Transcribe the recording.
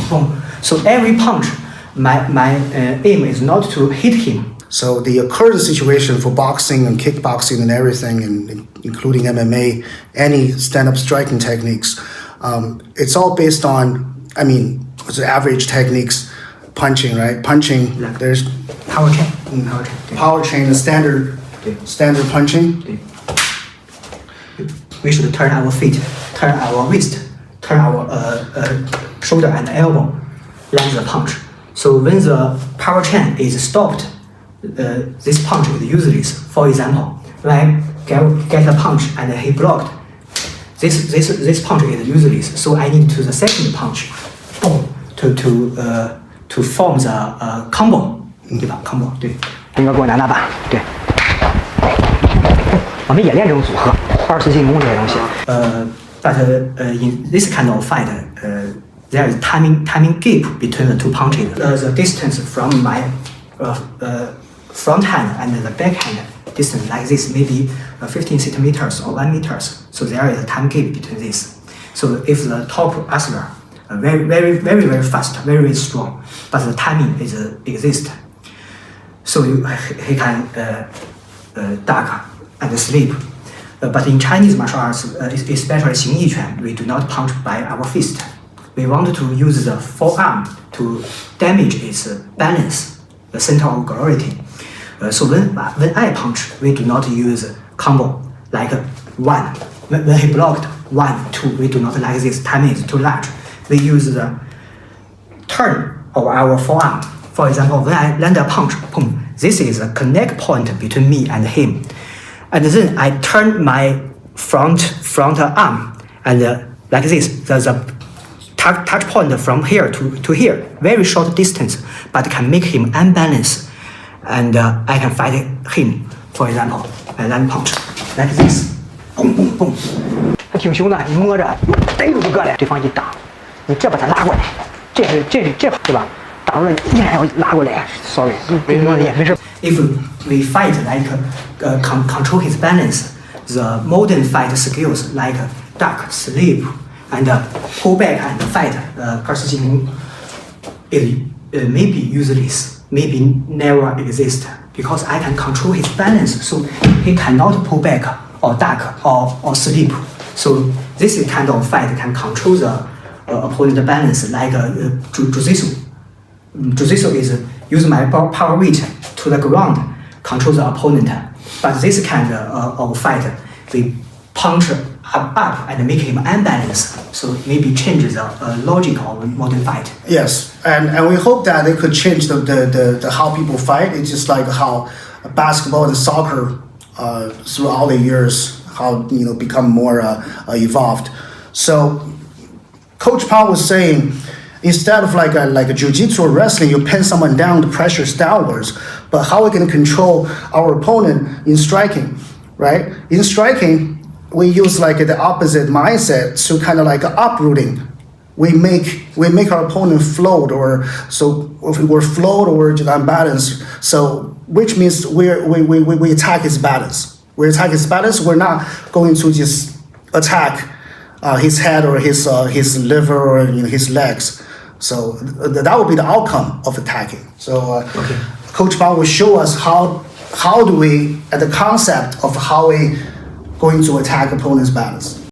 boom. So every punch, my aim is not to hit him. So the current situation for boxing and kickboxing and everything, and including MMA, any stand-up striking techniques, it's all based on, the average techniques, punching, right? Punching, there's power chain. Power chain, the standard punching. We should turn our feet, turn our wrist, turn our shoulder and elbow, land the punch. So when the power chain is stopped, this punch is useless. For example, when I get a punch and he blocked, this punch is useless. So I need to the second punch, boom, to form the combo, 对吧 ？combo 对。应该给我拿板，对。我们也练这种组合，2次进攻这些东西。But in this kind of fight, there is timing gap between the two punches. The distance from my front hand and the back hand distance like this, maybe 15 centimeters or 1 meters. So there is a time gap between this. So if the top wrestler very fast, very strong, but the timing exists. So he can duck and sleep. But in Chinese martial arts, especially Xingyi Quan, we do not punch by our fist. We want to use the forearm to damage its balance, the center of gravity. So when I punch, we do not use combo like 1. When he blocked 1, 2, we do not like this. Timing is too large. We use the turn of our forearm. For example, when I land a punch, boom, this is a connect point between me and him. And then I turn my front arm and like this, the touch point from here to here, very short distance, but can make him unbalanced. And I can fight him. For example, I land punch like this, boom boom boom. 还挺凶的，你摸着逮住就过来，对方一挡，你这把他拉过来，这对吧？挡住了，你还要拉过来 ，sorry， 没事。If we fight like control his balance, the modern fight skills like duck, sleep, and pull back and fight, 2次进攻 maybe useless, maybe never exist because I can control his balance, so he cannot pull back or duck or sleep. So this kind of fight can control the opponent balance like jiu-jitsu. Jiu-jitsu is use my power weight to the ground, control the opponent. But this kind of fight, we punch up and make him unbalanced. So maybe change the logic of modern fight. Yes, and we hope that they could change the how people fight. It's just like how basketball and soccer throughout the years, how become more evolved. So Coach Paul was saying, instead of like a jiu-jitsu or wrestling, you pin someone down, the pressure is downwards. But how are we going to control our opponent in striking, right? In striking, we use like the opposite mindset, so kind of like uprooting. We make our opponent float, or so if we're float or just unbalanced. So which means we attack his balance. We attack his balance. We're not going to just attack his head or his liver or his legs. So that would be the outcome of attacking. So Coach Bao will show us how do we, at the concept of how we going to attack opponent's balance.